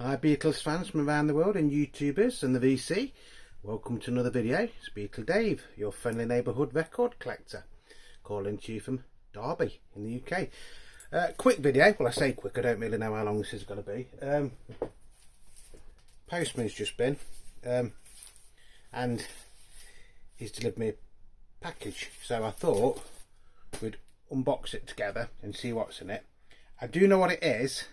Hi Beatles fans from around the world and YouTubers and the VC. Welcome to another video. It's Beatle Dave, your friendly neighbourhood record collector, calling to you from Derby in the UK. Quick video, well I say quick, I don't really know how long this is going to be. Postman's just been and he's delivered me a package, so I thought we'd unbox it together and see what's in it. I do know what it is,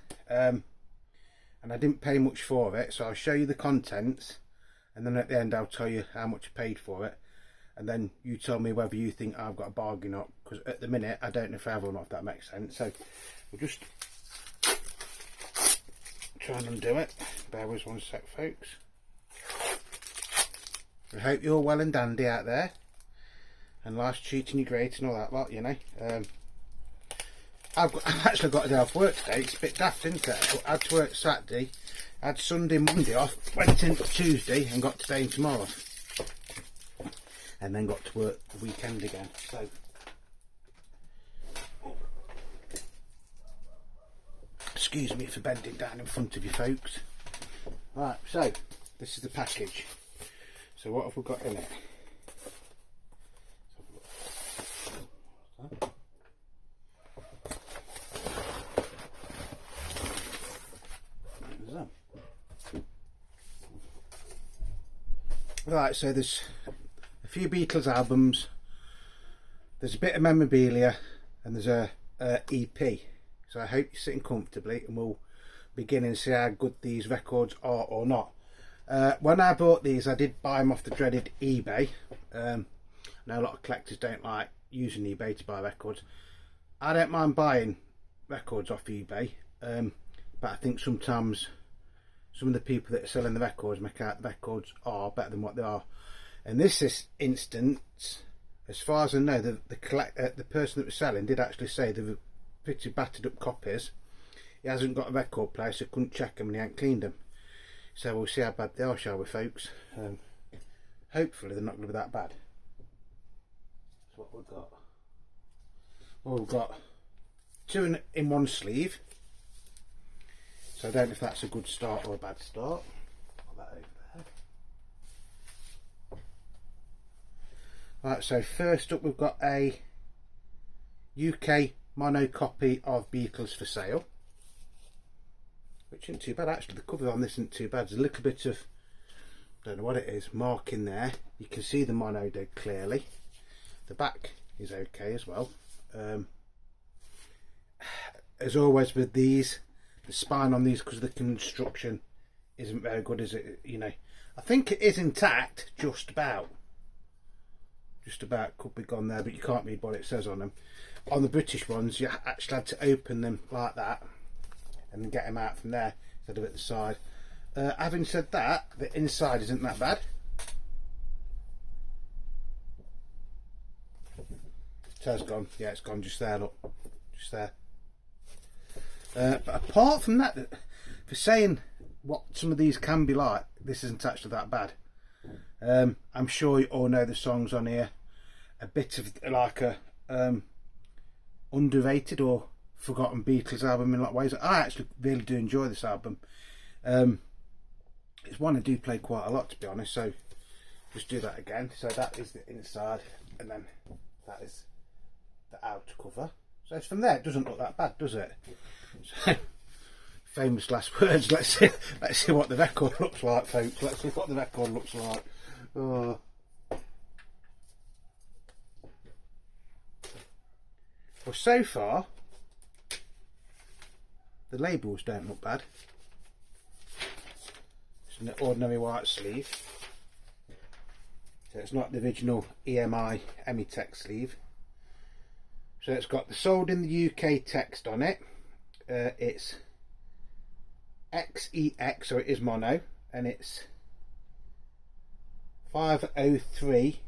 and I didn't pay much for it, so I'll show you the contents, and then at the end I'll tell you how much I paid for it, and then you tell me whether you think I've got a bargain or not, because at the minute I don't know if I have or not, if that makes sense. So we'll just try and undo it. Bear with us one sec, folks. I hope you're well and dandy out there, and life's treating you great and all that lot, you know. I've actually got a day off work today. It's a bit daft, isn't it? I had to work Saturday, had Sunday, Monday off, went into Tuesday and got today and tomorrow off. And then got to work the weekend again. So, excuse me for bending down in front of you folks. Right, so this is the package. So what have we got in it? Right, so there's a few Beatles albums, there's a bit of memorabilia, and there's a EP. So I hope you're sitting comfortably and we'll begin and see how good these records are or not. When I bought these, I did buy them off the dreaded eBay. I know a lot of collectors don't like using eBay to buy records. I don't mind buying records off eBay, but I think sometimes some of the people that are selling the records make out the records are better than what they are. In this instance, as far as I know, the person that was selling did actually say they were pretty battered up copies. He hasn't got a record player, so couldn't check them and he hadn't cleaned them. So we'll see how bad they are, shall we, folks? Hopefully they're not going to be that bad. That's what we've got. Well, we've got two in one sleeve. So I don't know if that's a good start or a bad start. Put that over there. Right, so first up we've got a UK mono copy of Beatles for sale, which isn't too bad actually. The cover on this isn't too bad. There's a little bit of, don't know what it is, mark in there. You can see the mono dead clearly. The back is okay as well. As always with these, the spine on these, because the construction isn't very good, is it? You know, I think it is intact, just about. Could be gone there, but you can't read what it says on them. On the British ones, you actually had to open them like that and then get them out from there instead of at the side. Having said that, the inside isn't that bad. So it's gone. Yeah, it's gone just there. Look, just there. But apart from that, for saying what some of these can be like, this isn't actually that bad. I'm sure you all know the songs on here. A bit of like a underrated or forgotten Beatles album in a lot of ways. I actually really do enjoy this album. It's one I do play quite a lot, to be honest. So just do that again. So that is the inside, and then that is the outer cover. So it's from there, it doesn't look that bad, does it? So, famous last words. Let's see what the record looks like, folks. Let's see what the record looks like. Oh. Well, so far the labels don't look bad. It's an ordinary white sleeve, so it's not the original EMI Emitech sleeve. So it's got the sold in the UK text on it. It's XEX, so it is mono, and it's 503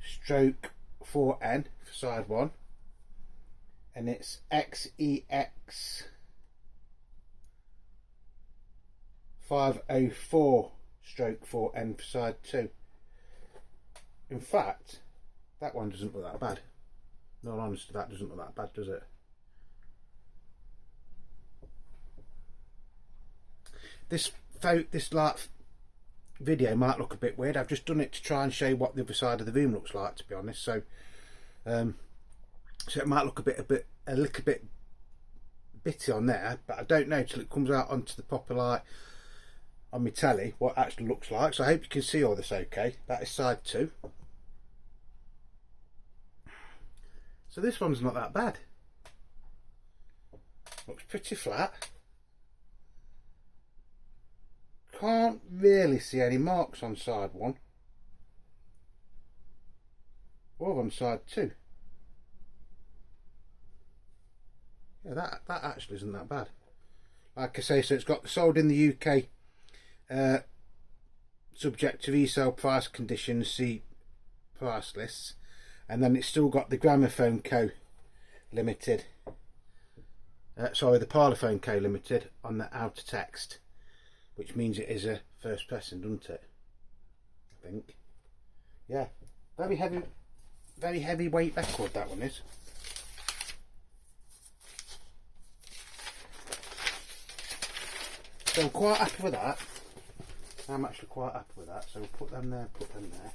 stroke 4N for side 1, and it's XEX 504 stroke 4N for side 2. In fact, that one doesn't look that bad. In all honesty, that doesn't look that bad, does it? this like video might look a bit weird. I've just done it to try and show what the other side of the room looks like, to be honest. So so it might look a little bit bitty on there, but I don't know till it comes out onto the proper light on my telly what it actually looks like. So I hope you can see all this okay. That is side 2. So this one's not that bad. Looks pretty flat. Can't really see any marks on side 1 or on side 2. Yeah, that actually isn't that bad. Like I say, so it's got sold in the UK, subject to resale price conditions, see price lists, and then it's still got the Gramophone Co Limited, sorry, the Parlophone Co Limited on the outer text, which means it is a first pressing, doesn't it? I think. Yeah, very heavy weight record that one is. So I'm quite happy with that. I'm actually quite happy with that. So we'll put them there, put them there.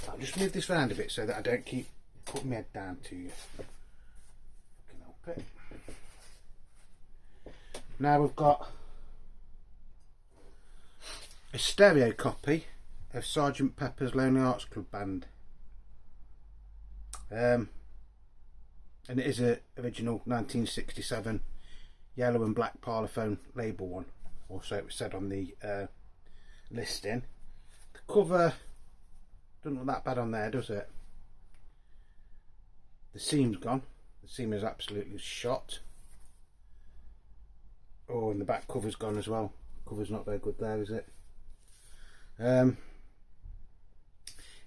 I'll just move this round a bit so that I don't keep putting my head down to you. Can help it. Now we've got a stereo copy of Sgt. Pepper's Lonely Hearts Club Band. And it is a original 1967 yellow and black Parlophone label one, or so it was said on the listing. The cover doesn't look that bad on there, does it? The seam's gone. The seam is absolutely shot. Oh, and the back cover's gone as well. Cover's not very good there, is it?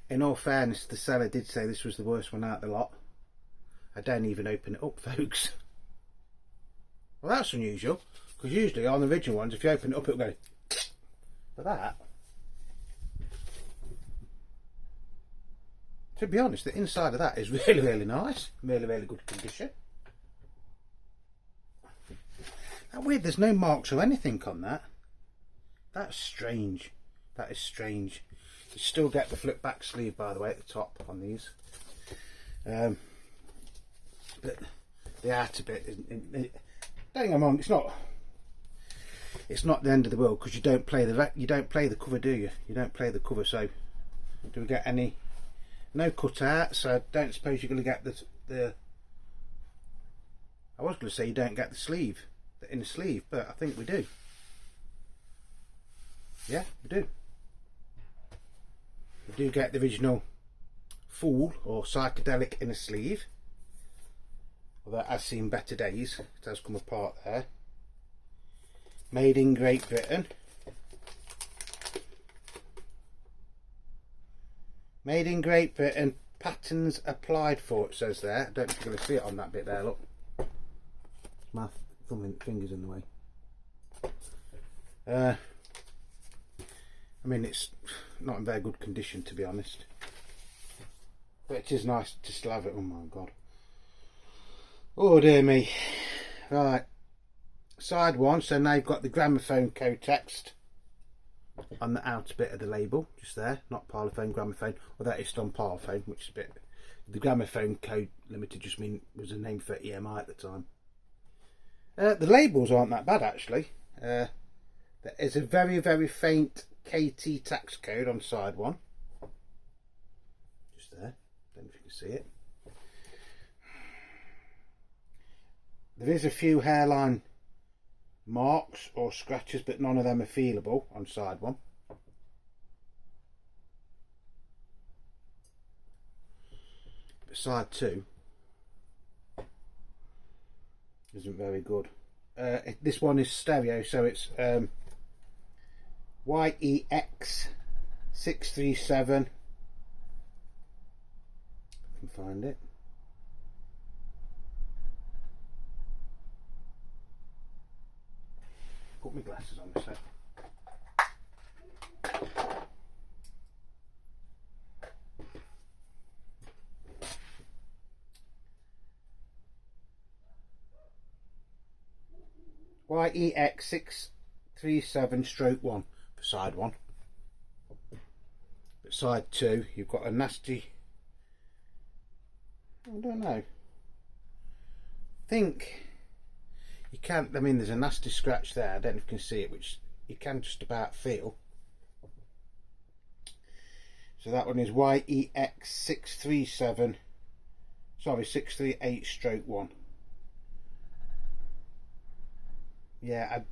In all fairness, the seller did say this was the worst one out of the lot. I don't even open it up, folks. Well, that's unusual, because usually on the original ones, if you open it up, it'll go. But that, to be honest, the inside of that is really nice, really good condition. That weird, there's no marks or anything on that. That's strange. That is strange. You still get the flip back sleeve, by the way, at the top on these. But the outer bit isn't. Don't get me wrong, it's not the end of the world, because you don't play the cover, do you? You don't play the cover. So do we get any? No cut out, so I don't suppose you're going to get the I was going to say you don't get the sleeve, the inner sleeve, but I think we do. Yeah, we do. We do get the original Fool or Psychedelic inner sleeve. Although it has seen better days, it has come apart there. Made in Great Britain. Made in Great Britain, patterns applied for, it says there. I don't know if you're going to see it on that bit there, look. My finger's in the way. I mean, it's not in very good condition, to be honest. But it is nice to still have it. Oh my god. Oh dear me. Right, side 1, so now you've got the Gramophone Co text on the outer bit of the label, just there, not Parlophone, Gramophone, or that is still on Parlophone, which is a bit, the Gramophone Co Limited just was a name for EMI at the time. The labels aren't that bad actually. There is a very faint KT tax code on side 1, just there, don't know if you can see it. There is a few hairline marks or scratches, but none of them are feelable on side 1. But side 2 isn't very good. This one is stereo, so it's YEX 637. I can find it. Put my glasses on a sec. YEX637/1 for side 1. But side 2, you've got a nasty, I don't know, I think you can't, I mean there's a nasty scratch there, I don't know if you can see it, which you can just about feel. So that one is YEX637, sorry, 638/1. Yeah, I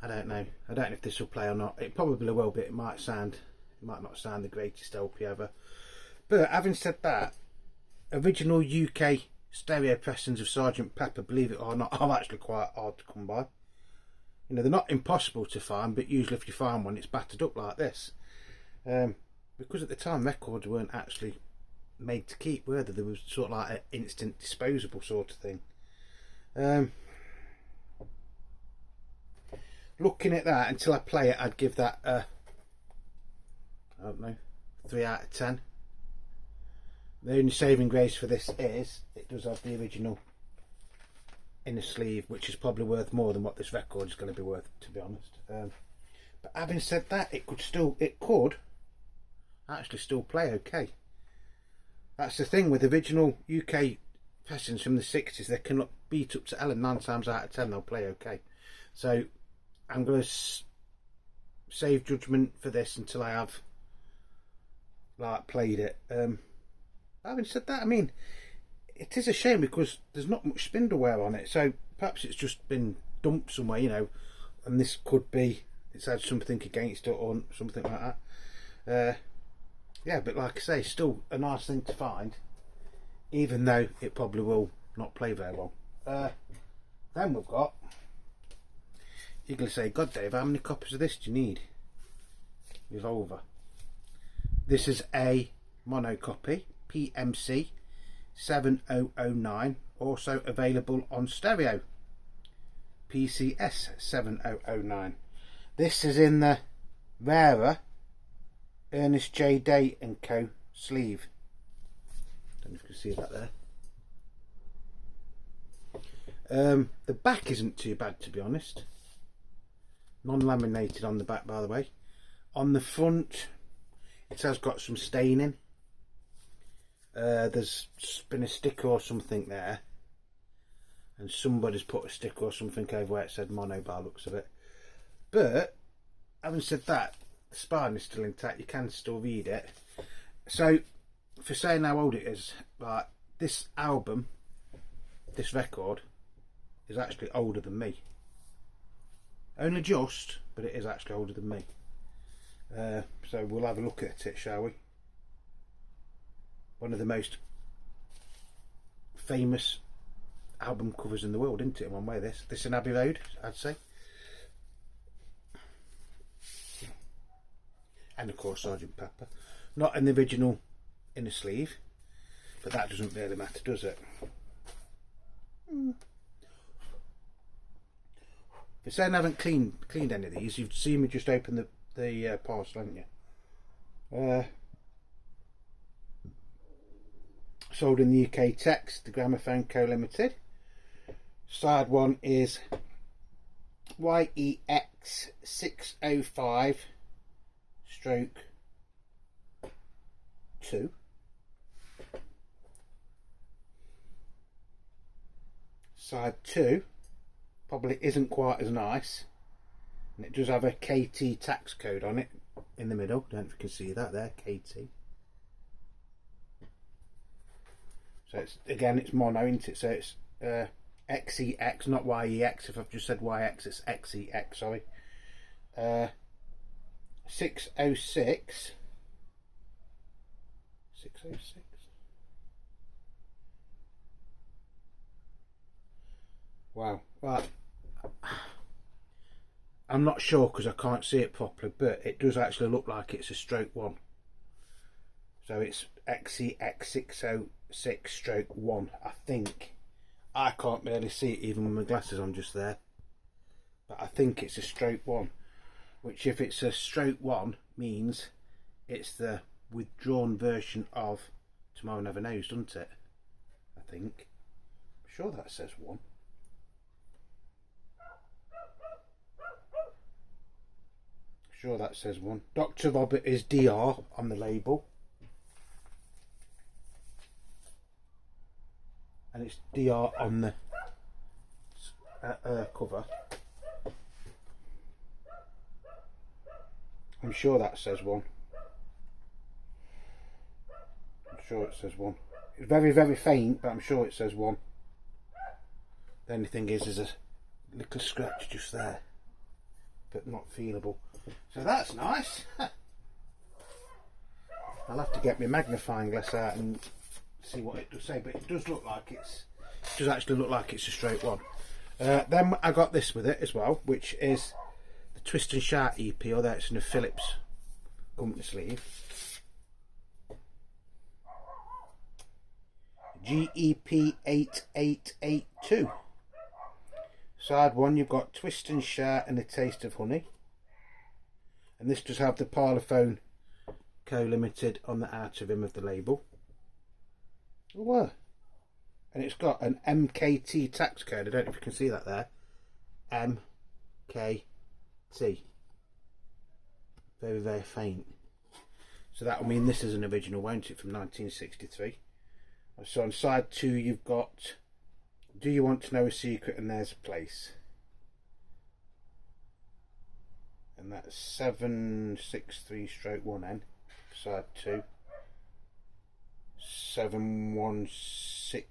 don't know. I don't know if this will play or not. It probably will, but it might not sound the greatest LP ever. But having said that, original UK stereo pressings of Sergeant Pepper, believe it or not, are actually quite hard to come by. You know, they're not impossible to find, but usually if you find one, it's battered up like this. Because at the time records weren't actually made to keep, were they? There was sort of like an instant disposable sort of thing. Looking at that, until I play it, I'd give that a, I don't know, 3 out of 10. The only saving grace for this is it does have the original inner sleeve, which is probably worth more than what this record is going to be worth, to be honest. But having said that, it could actually still play okay. That's the thing with original UK pressings from the 60s, they can beat up to Ellen 9 times out of 10, they'll play okay. So I'm going to save judgment for this until I have played it. Having said that, I mean, it is a shame because there's not much spindle wear on it, so perhaps it's just been dumped somewhere, you know, and this could be, it's had something against it or something like that. Yeah, but like I say, still a nice thing to find, even though it probably will not play very well. Then we've got, you're going to say, God Dave, how many copies of this do you need? Revolver. This is a mono copy, PMC 7009, also available on stereo, PCS 7009. This is in the rarer Ernest J. Day and Co. sleeve. Don't know if you can see that there. The back isn't too bad, to be honest. Non-laminated on the back, by the way. On the front, it has got some staining. There's been a sticker or something there, and somebody's put a sticker or something over where it said mono by the looks of it. But having said that, the spine is still intact, you can still read it. So for saying how old it is, like, this album, this record, is actually older than me. Only just, but it is actually older than me. So we'll have a look at it, shall we? One of the most famous album covers in the world, isn't it, in one way? This in Abbey Road, I'd say. And of course Sergeant Pepper. Not in the original inner sleeve, but that doesn't really matter, does it? If you're saying I haven't cleaned any of these, you've seen me just open the parcel, haven't you? Sold in the UK text, the Gramophone Co Limited. Side 1 is YEX605/2. Side 2 probably isn't quite as nice, and it does have a KT tax code on it in the middle. Don't know if you can see that there, KT. So it's, again, it's mono, isn't it? So it's XEX, not YEX. If I've just said YX, it's XEX, sorry. 606. 606. Wow. Right. I'm not sure because I can't see it properly, but it does actually look like it's a stroke 1. So it's XEX606/1, I think. I can't really see it even with my glasses on just there. But I think it's a stroke 1. Which, if it's a stroke 1, means it's the withdrawn version of Tomorrow Never Knows, doesn't it? I think. I'm sure that says 1. Sure that says 1. Dr. Robert is DR on the label. And it's DR on the cover. I'm sure that says 1. I'm sure it says 1. It's very, very faint, but I'm sure it says 1. The only thing is there's a little scratch just there, but not feelable. So that's nice. I'll have to get my magnifying glass out and see what it does say, but it does look like it does actually look like it's a straight 1. Then I got this with it as well, which is the Twist and Shout EP, although it's in a Philips company sleeve. GEP 8882. Side 1, you've got Twist and Shout and A Taste of Honey. And this does have the Parlophone Co Limited on the outer rim of the label. Oh, and it's got an MKT tax code. I don't know if you can see that there. MKT. Very, very faint. So that will mean this is an original, won't it, from 1963. So on side 2 you've got Do You Want to Know a Secret and There's a Place. And that's 763/1N, side 2. 716,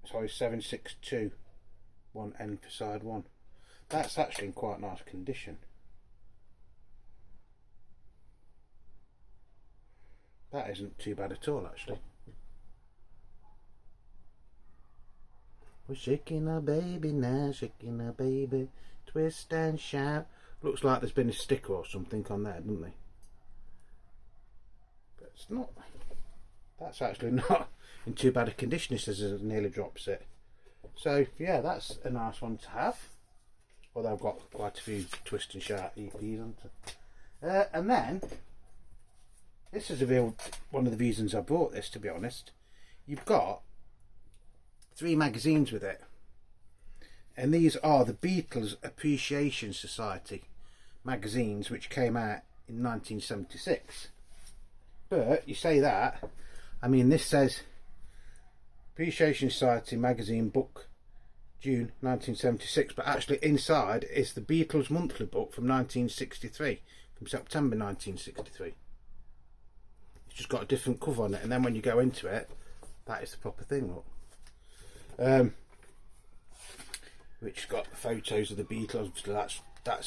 sorry, 762/1N for side 1. That's actually in quite nice condition. That isn't too bad at all, actually. We're shaking our baby now, shaking our baby, twist and shout. Looks like there's been a sticker or something on there, doesn't they? But it's not. That's actually not in too bad a condition. This is nearly drops it. So yeah, that's a nice one to have. Although I've got quite a few Twist and Shout EPs on it. And then this is one of the reasons I bought this, to be honest. You've got 3 magazines with it, and these are the Beatles Appreciation Society magazines, which came out in 1976. But you say that, I mean, this says Appreciation Society magazine book June 1976, but actually inside is the Beatles monthly book from 1963, from September 1963. It's just got a different cover on it, and then when you go into it, that is the proper thing, look. Which got photos of the Beatles. Obviously that's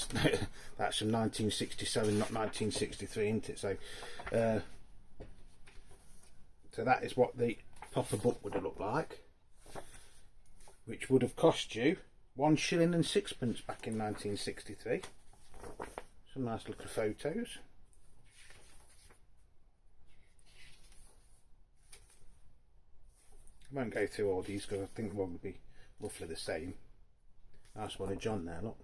from 1967, not 1963, isn't it? So so that is what the proper book would have looked like, which would have cost you £1 shilling and 6pence back in 1963. Some nice little photos. I won't go through all these because I think one would be roughly the same. Nice one of John there, look.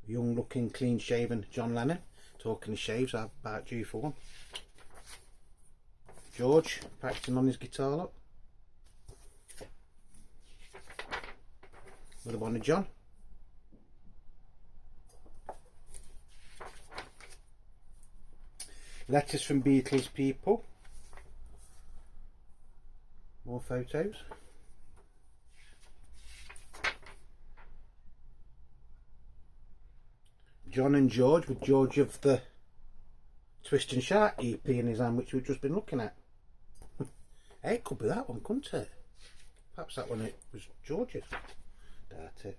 Young looking, clean shaven John Lennon. Talking of shaves, I'm about due for one. George practicing on his guitar, look. Another one of John. Letters from Beatles people. More photos. John and George, with George of the Twist and Shout EP in his hand, which we've just been looking at. Hey, it could be that one, couldn't it? Perhaps that one it was George's. Doubt it.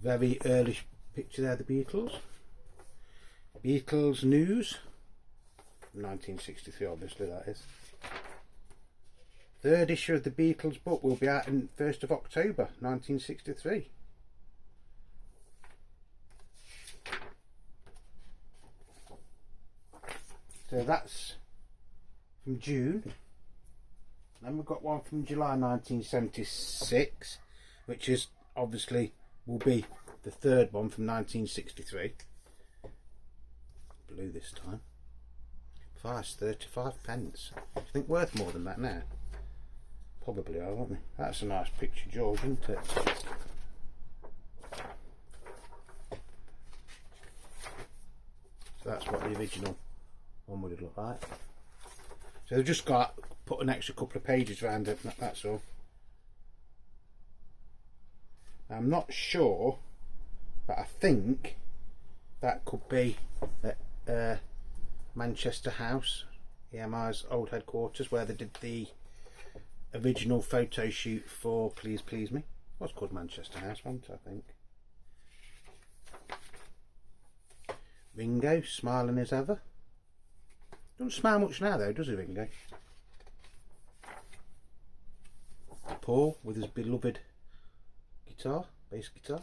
Very early picture there, the Beatles. Beatles News. 1963, obviously, that is. 3rd issue of the Beatles book will be out in 1st of October 1963. So that's from June. Then we've got one from July 1976, which is obviously will be the 3rd one from 1963. Blue this time. 5.35. I think worth more than that now. Probably are, won't they? That's a nice picture, George, isn't it? that's what the original one would look like. So they've just put an extra couple of pages around it, that's all. I'm not sure, but I think that could be at Manchester House, EMI's old headquarters, where they did the original photo shoot for Please Please Me. It was called Manchester House, wasn't it, I think. Ringo, smiling as ever. Doesn't smile much now though, does he, Ringo? Paul with his beloved guitar, bass guitar.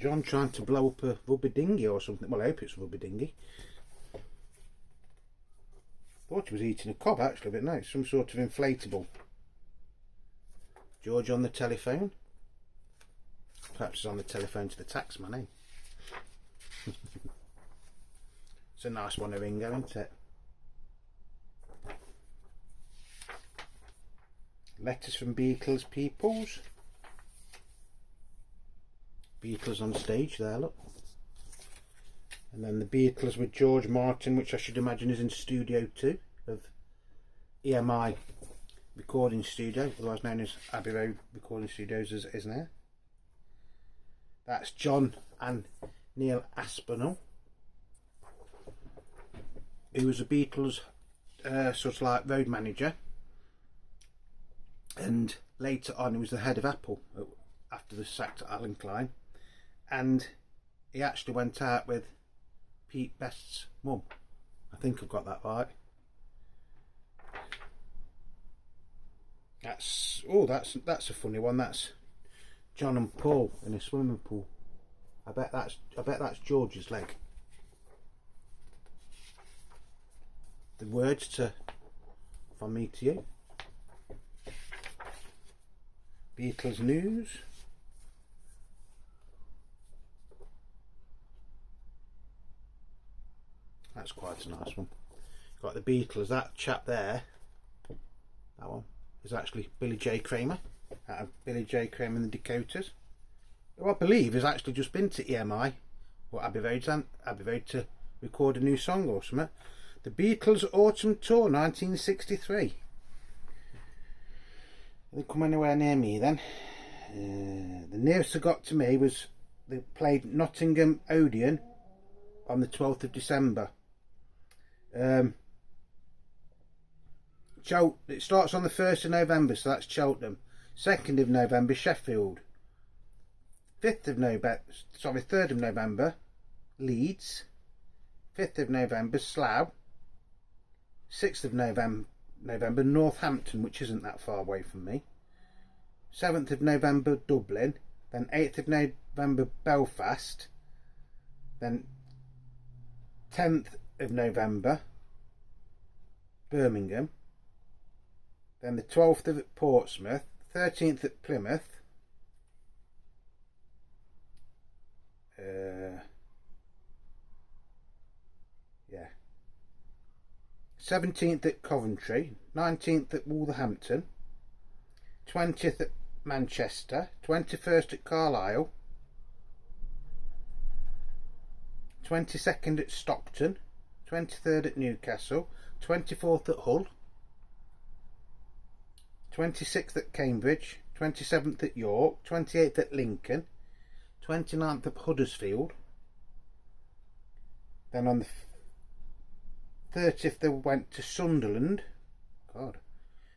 John trying to blow up a rubber dinghy or something. Well, I hope it's a rubber dinghy. Thought he was eating a cob actually, but no, it's some sort of inflatable. George on the telephone. Perhaps he's on the telephone to the taxman, eh? It's a nice one, Ringo, isn't it? Letters from Beatles peoples. Beatles on stage there, look. And then the Beatles with George Martin, which I should imagine is in Studio 2 of EMI Recording Studio, otherwise known as Abbey Road Recording Studios as it is now. That's John and Neil Aspinall, who was a Beatles sort of like road manager, and later on he was the head of Apple after the sacked Alan Klein, and he actually went out with Pete Best's mum. I think I've got that right. That's a funny one. That's John and Paul in a swimming pool. I bet that's George's leg. The words from me to you. Beatles news. That's quite a nice one. Got the Beatles. That chap there, that one, is actually Billy J. Kramer, out of Billy J. Kramer and the Dakotas, who I believe has actually just been to EMI or Abbey Road to record a new song or something. The Beatles Autumn Tour 1963. They come anywhere near me then. The nearest they got to me was they played Nottingham Odeon on the 12th of December. It starts on the 1st of November, so that's Cheltenham. 2nd of November, Sheffield. 3rd of November, Leeds. 5th of November, Slough. 6th of November, Northampton, which isn't that far away from me. 7th of November, Dublin. Then 8th of November, Belfast. Then 10th of November, Birmingham. Then the 12th at Portsmouth, 13th at Plymouth, 17th at Coventry, 19th at Wolverhampton, 20th at Manchester, 21st at Carlisle, 22nd at Stockton, 23rd at Newcastle, 24th at Hull, 26th at Cambridge, 27th at York, 28th at Lincoln, 29th at Huddersfield. Then on the 30th they went to Sunderland. God.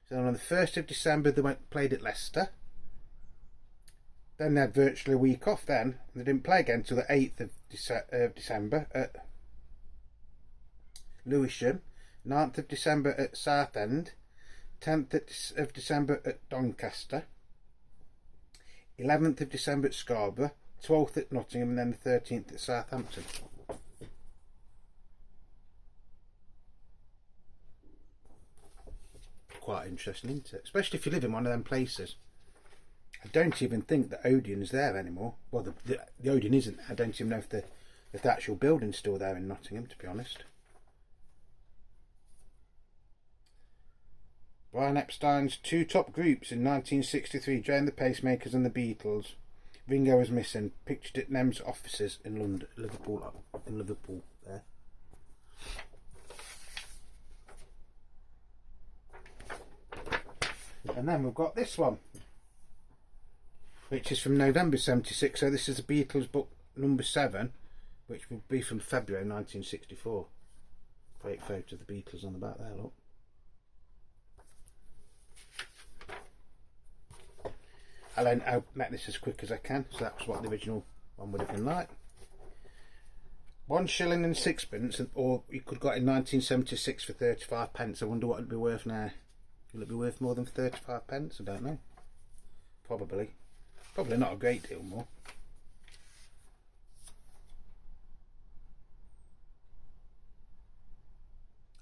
So then on the 1st of December they played at Leicester. Then they had virtually a week off then. They didn't play again until the 8th of December at Lewisham. 9th of December at Southend. 10th of December at Doncaster. 11th of December at Scarborough. 12th at Nottingham, and then the 13th at Southampton. Quite interesting, isn't it? Especially if you live in one of them places. I don't even think the Odeon is there anymore. Well, the Odeon isn't. I don't even know if the actual building's still there in Nottingham, to be honest. Brian Epstein's two top groups in 1963 joined the Pacemakers and the Beatles. Ringo was missing. Pictured at Nem's offices in London, Liverpool, there. And then we've got this one, which is from November 76. So this is the Beatles book number 7, which will be from February 1964. Great photo of the Beatles on the back there, look. I'll make this as quick as I can. So that's what the original one would have been like. 1 shilling and 6pence, or you could have got it in 1976 for 35 pence. I wonder what it'd be worth now. Will it be worth more than 35 pence? I don't know. Probably not a great deal more.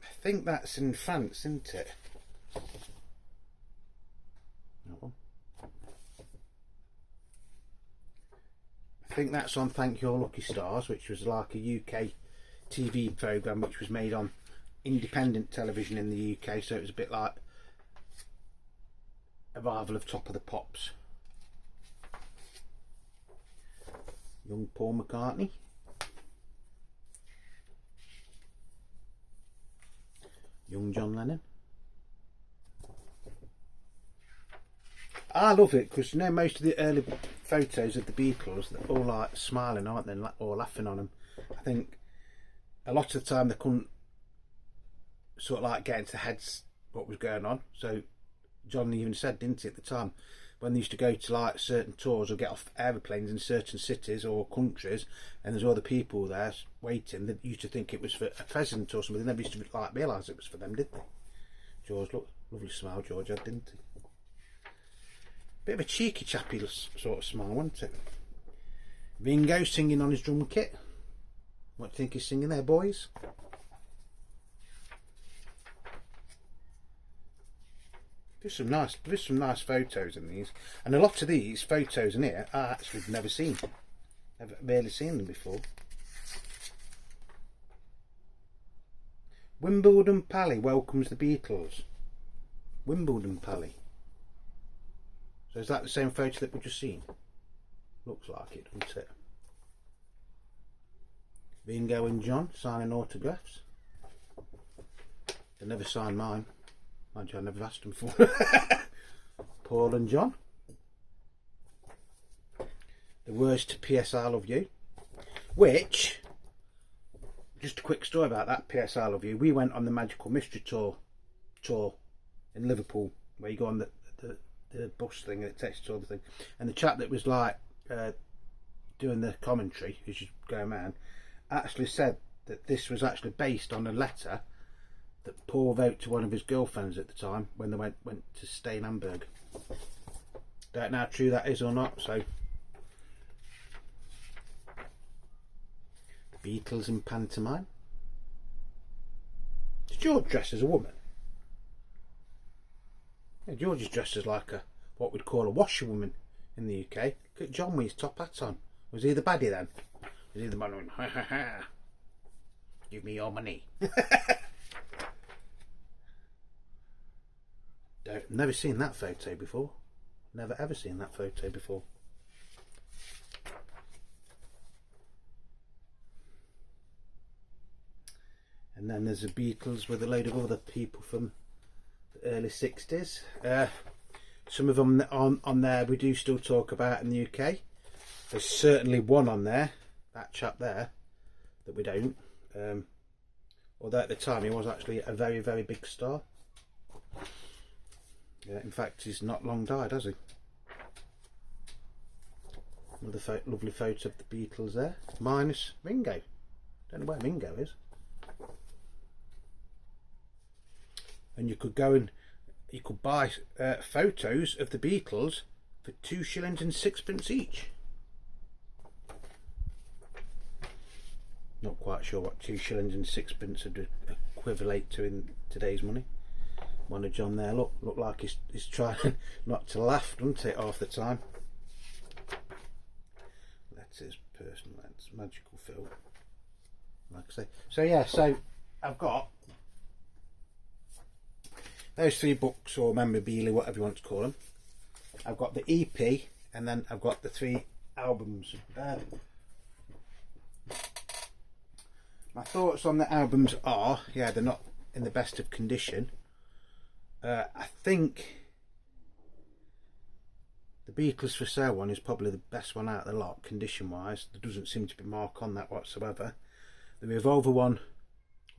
I think that's in France, isn't it? That one. I think that's on Thank Your Lucky Stars, which was like a UK TV programme which was made on independent television in the UK, so it was a bit like a rival of Top of the Pops. Young Paul McCartney. Young John Lennon. I love it because, you know, most of the early photos of the Beatles, they're all like smiling, aren't they, or laughing on them. I think a lot of the time they couldn't sort of like get into their heads what was going on. So John even said, didn't he, at the time, when they used to go to like certain tours or get off aeroplanes in certain cities or countries, and there's other people there waiting, they used to think it was for a president or something. They never used to like realise it was for them, did they? George, look, lovely smile George had, didn't he? Bit of a cheeky chappy sort of smile, wasn't it? Ringo singing on his drum kit. What do you think he's singing there, boys? There's some nice photos in these, and a lot of these photos in here I actually have never seen. I've barely seen them before. Wimbledon Pally welcomes the Beatles. Wimbledon Pally. So is that the same photo that we've just seen? Looks like it, doesn't it? Ringo and John signing autographs. They never signed mine. Mind you, I never asked them for. Paul and John. The words to P.S. I Love You. Which, just a quick story about that, P.S. I Love You. We went on the Magical Mystery Tour in Liverpool, where you go on the bus thing and it takes you to all the thing. And the chap that was like doing the commentary, who's just going around, actually said that this was actually based on a letter that Paul wrote to one of his girlfriends at the time when they went to stay in Hamburg. Don't know how true that is or not, so. The Beatles in pantomime. Did George dress as a woman? Yeah, George is dressed as like what we'd call a washerwoman in the UK. Look at John with his top hat on. Was he the baddie then? Was he the man who went, ha ha ha, give me your money? Never seen that photo before. Never ever seen that photo before. And then there's the Beatles with a load of other people from the early 60s. Some of them on there we do still talk about in the UK. There's certainly one on there, that chap there, that we don't. Although at the time he was actually a very, very big star. Yeah, in fact, he's not long died, has he? Another lovely photo of the Beatles there, minus Ringo. Don't know where Ringo is. And you could go and you could buy photos of the Beatles for 2 shillings and 6pence each. Not quite sure what 2 shillings and 6pence would equivalent to in today's money. One of John there, look like he's trying not to laugh, doesn't it, half the time. That's his personal lens, magical film, like I say. So yeah, so I've got those 3 books, or memorabilia, whatever you want to call them. I've got the EP, and then I've got the 3 albums. My thoughts on the albums are, yeah, they're not in the best of condition. I think the Beatles For Sale one is probably the best one out of the lot, condition wise. There doesn't seem to be mark on that whatsoever. The Revolver one,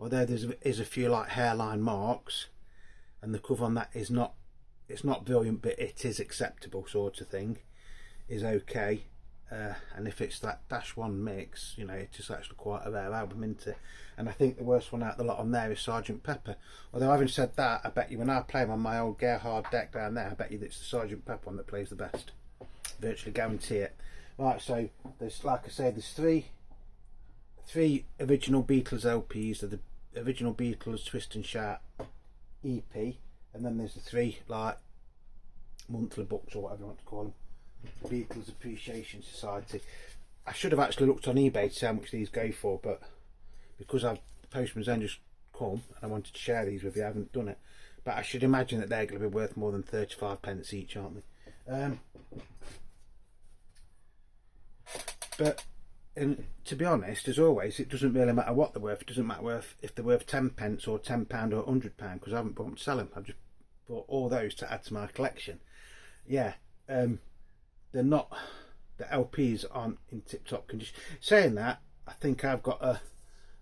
although there is a few like hairline marks, and the cover on that is not, it's not brilliant, but it is acceptable sort of thing, is okay. And if it's that -1 mix, you know, it is actually quite a rare album, isn't it? And I think the worst one out of the lot on there is Sergeant Pepper. Although having said that, I bet you when I play them on my old Gerhard deck down there, I bet you it's the Sergeant Pepper one that plays the best. Virtually guarantee it. Right, so there's, like I say, there's three original Beatles LPs. They're the original Beatles Twist and Shout EP, and then there's the 3 like monthly books or whatever you want to call them. Beatles Appreciation Society. I should have actually looked on eBay to see how much these go for, but because the postman's then just come and I wanted to share these with you, I haven't done it. But I should imagine that they're going to be worth more than 35p each, aren't they? But to be honest, as always, it doesn't really matter what they're worth. It doesn't matter if they're worth 10p or £10 or £100, because I haven't bought them to sell them. I've just bought all those to add to my collection. Yeah, they're not, the LPs aren't in tip-top condition. Saying that, I think I've got a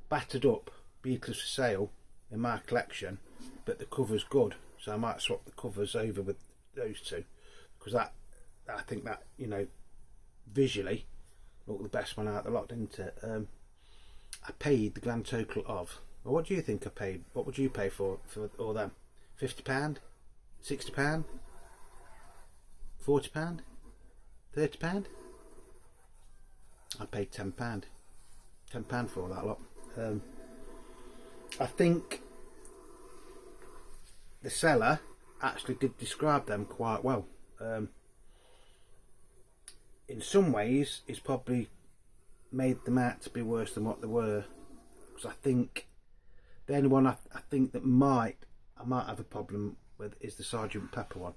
battered up Beatles For Sale in my collection, but the cover's good, so I might swap the covers over with those two, because I think that, you know, visually look the best one out of the lot, didn't it? I paid the grand total of, well, what do you think I paid? What would you pay for all them? £50, £60, £40, £30? I paid £10. £10 for all that lot. I think the seller actually did describe them quite well. In some ways, he's probably made them out to be worse than what they were. Because I think the only one I think that I might have a problem with is the Sergeant Pepper one.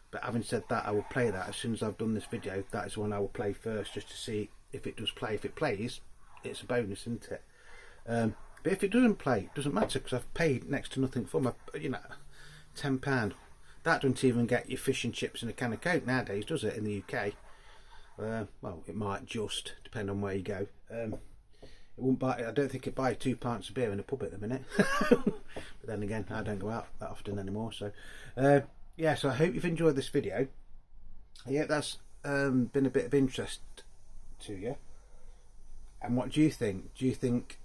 But having said that, I will play that as soon as I've done this video. That is the one I will play first, just to see if it does play. If it plays, it's a bonus, isn't it? But if it doesn't play, it doesn't matter, because I've paid next to nothing for my, you know, £10. That doesn't even get you fish and chips and a can of Coke nowadays, does it, in the UK? Well, it might just depend on where you go. It won't buy. I don't think it buy 2 pints of beer in a pub at the minute. But then again, I don't go out that often anymore. So, yeah. So I hope you've enjoyed this video. Yeah, that's been a bit of interest to you. And what do you think? Do you think,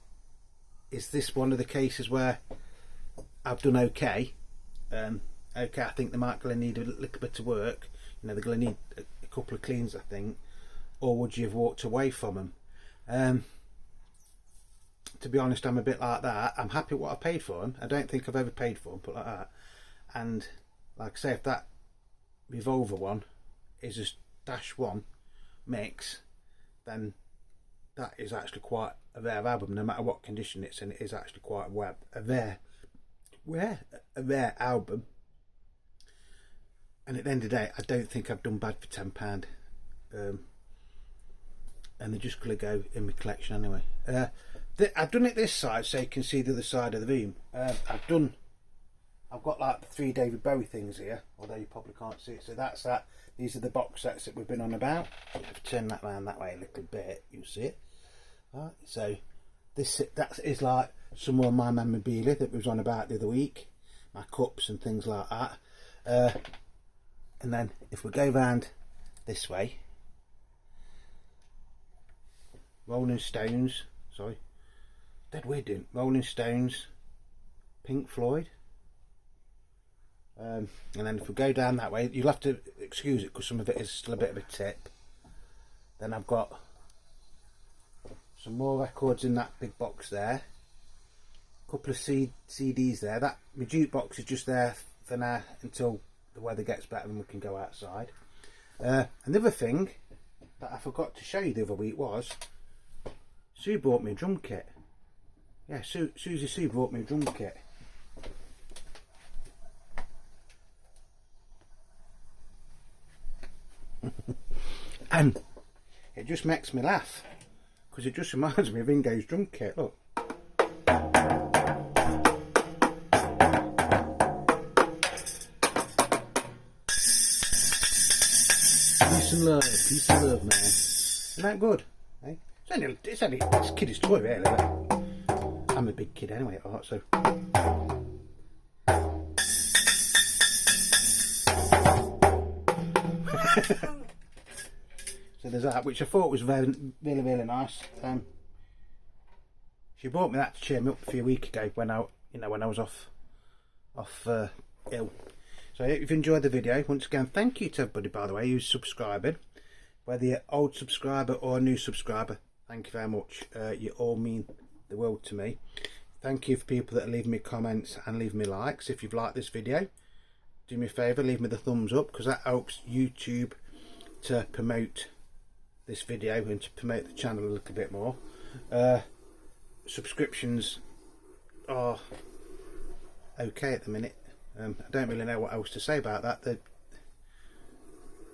is this one of the cases where I've done okay? Okay, I think they might going to need a little bit of work. You know, they're going to need a couple of cleans, I think. Or would you have walked away from them? To be honest, I'm a bit like that. I'm happy with what I paid for them. I don't think I've ever paid for them, but like that. And like I say, if that Revolver one is a -1 mix, then that is actually quite a rare album. No matter what condition it's in, it is actually quite a rare album. And at the end of the day, I don't think I've done bad for £10. And they're just going to go in my collection anyway. I've done it this side so you can see the other side of the room. I've got like the 3 David Bowie things here, although you probably can't see it. So that's that. These are the box sets that we've been on about. If I turn that round that way a little bit, you'll see it. Right, so that is like some more of my memorabilia that we was on about the other week. My cups and things like that. And then if we go round this way, Rolling Stones, sorry, dead weird, didn't Rolling Stones, Pink Floyd, and then if we go down that way, you'll have to excuse it because some of it is still a bit of a tip. Then I've got some more records in that big box there, a couple of CDs there. That my jukebox is just there for now until the weather gets better and we can go outside. Another thing that I forgot to show you the other week was Sue bought me a drum kit. Yeah, Susie Sue brought me a drum kit. And it just makes me laugh, because it just reminds me of Ringo's drum kit. Look. Peace and love, man. Isn't that good? Eh? It's only a kid's toy, really. But I'm a big kid anyway at heart, so. So there's that, which I thought was really nice. She bought me that to cheer me up a few weeks ago when I was off ill. So I hope you've enjoyed the video. Once again, thank you to everybody, by the way, who's subscribing, whether you're old subscriber or a new subscriber. Thank you very much. You all mean the world to me. Thank you for people that are leaving me comments and leaving me likes. If you've liked this video, do me a favour, leave me the thumbs up, because that helps YouTube to promote this video and to promote the channel a little bit more. Subscriptions are okay at the minute. I don't really know what else to say about that.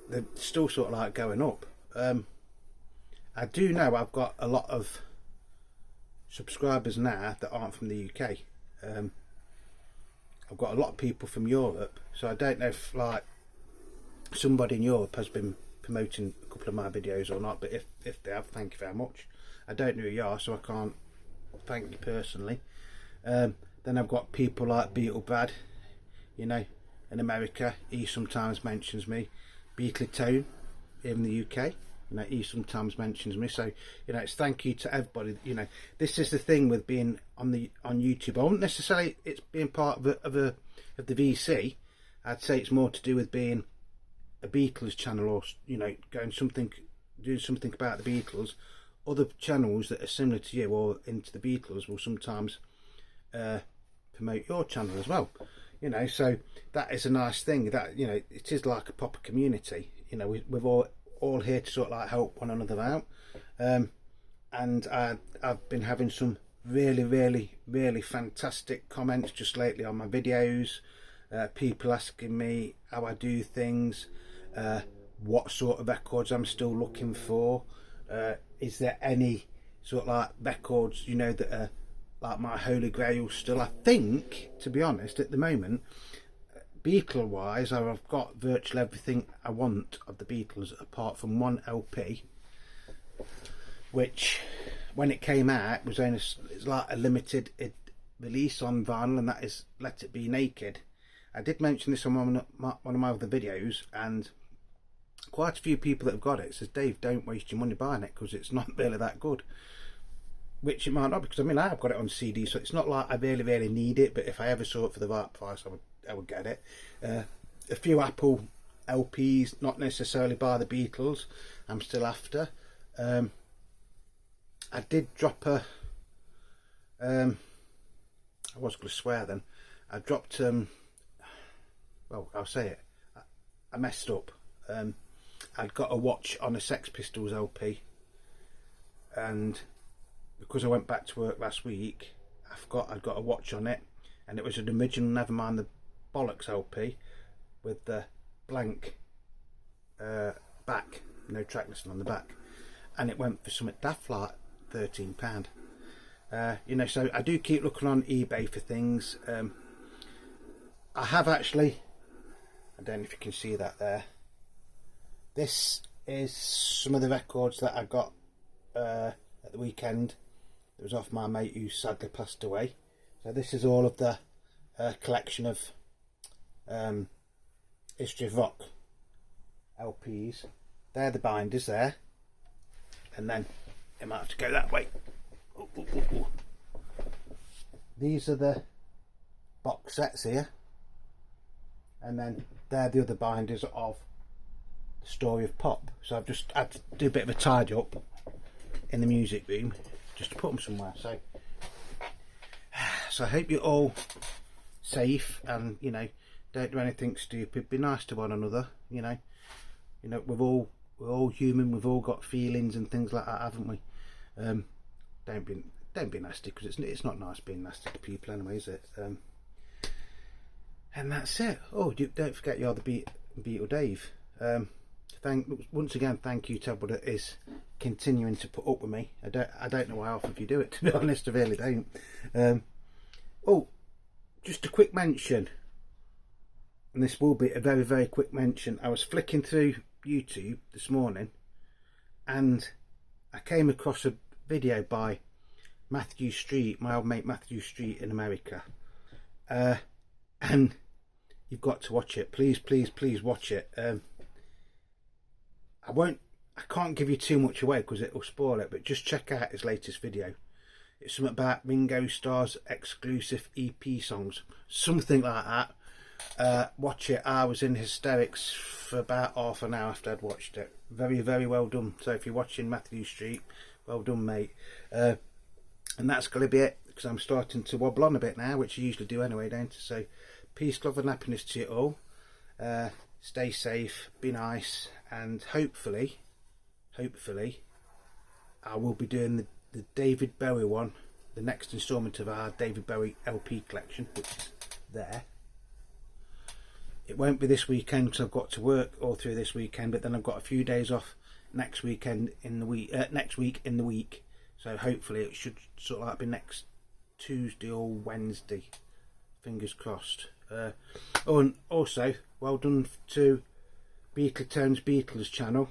They're still sort of like going up. I do know I've got a lot of subscribers now that aren't from the UK. I've got a lot of people from Europe, so I don't know if like somebody in Europe has been promoting a couple of my videos or not, but if they have, thank you very much. I don't know who you are, so I can't thank you personally. Then I've got people like Beatle Brad, you know, in America. He sometimes mentions me. Beatle Tone in the UK, you know, he sometimes mentions me. So, you know, it's thank you to everybody. You know, this is the thing with being on YouTube. I wouldn't necessarily it's being part of the VC. I'd say it's more to do with being a Beatles channel, or you know, doing something about the Beatles. Other channels that are similar to you or into the Beatles will sometimes promote your channel as well. You know, so that is a nice thing. That, you know, it is like a proper community. You know, we're all here to sort of like help one another out. And I've been having some really fantastic comments just lately on my videos. People asking me how I do things, what sort of records I'm still looking for. Is there any sort of like records, you know, that are like my holy grail still? I think, to be honest, at the moment, Beatle wise, I've got virtually everything I want of the Beatles apart from one LP, which when it came out was only, it's like a limited release on vinyl, and that is Let It Be Naked. I did mention this on one of my other videos, and quite a few people that have got it says, Dave, don't waste your money buying it because it's not really that good. Which it might not, because I mean I've got it on CD, so it's not like I really need it, but if I ever saw it for the right price I would get it. A few Apple LPs, not necessarily by the Beatles, I'm still after. I did drop I was going to swear then. I dropped well, I'll say it, I messed up. I'd got a watch on a Sex Pistols LP, and because I went back to work last week, I'd got a watch on it, and it was an original Nevermind the Bollocks LP with the blank back, no track listing on the back, and it went for something daft like £13. You know, so I do keep looking on eBay for things. I have actually, I don't know if you can see that there. This is some of the records that I got at the weekend. It was off my mate who sadly passed away. So this is all of the collection of History of Rock LPs. They're the binders there, and then it might have to go that way. Ooh. These are the box sets here, and then they're the other binders of The Story of Pop. So I've just had to do a bit of a tidy up in the music room just to put them somewhere. So I hope you're all safe, and you know, don't do anything stupid. Be nice to one another. You know, we're all human. We've all got feelings and things like that, haven't we? Don't be nasty, because it's not nice being nasty to people anyway, is it? And that's it. Oh, don't forget you're the Beatle Dave. once again, thank you to everybody that is continuing to put up with me. I don't know how often you do it, to be honest. I really don't. Oh, just a quick mention, and this will be a very, very quick mention. I was flicking through YouTube this morning and I came across a video by Matthew Street, my old mate Matthew Street in America, and you've got to watch it. Please, please, please watch it. I can't give you too much away because it will spoil it, but just check out his latest video. It's something about Ringo Starr's exclusive EP songs, something like that. Watch it. I was in hysterics for about half an hour after I'd watched it. Very, very well done. So if you're watching Matthew Street, well done, mate. And that's going to be it, because I'm starting to wobble on a bit now, which I usually do anyway, don't I? So peace, love and happiness to you all. Stay safe, be nice, and hopefully I will be doing the David Bowie one, the next instalment of our David Bowie LP collection, which is there. It won't be this weekend because I've got to work all through this weekend, but then I've got a few days off next weekend in the week, next week in the week. So hopefully it should sort of like be next Tuesday or Wednesday. Fingers crossed. Oh, and also well done to Beatletown's Beatles channel.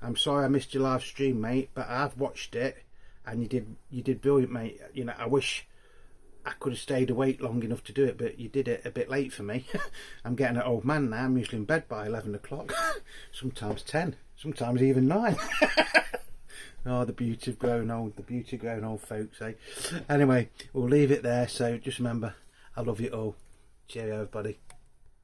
I'm sorry I missed your live stream, mate, but I've watched it and you did brilliant, mate. You know, I wish I could have stayed awake long enough to do it, but you did it a bit late for me. I'm getting an old man now. I'm usually in bed by 11 o'clock, sometimes 10, sometimes even 9. Oh, the beauty of growing old, the beauty of growing old, folks, eh? Anyway, we'll leave it there. So just remember, I love you all. Cheerio, everybody.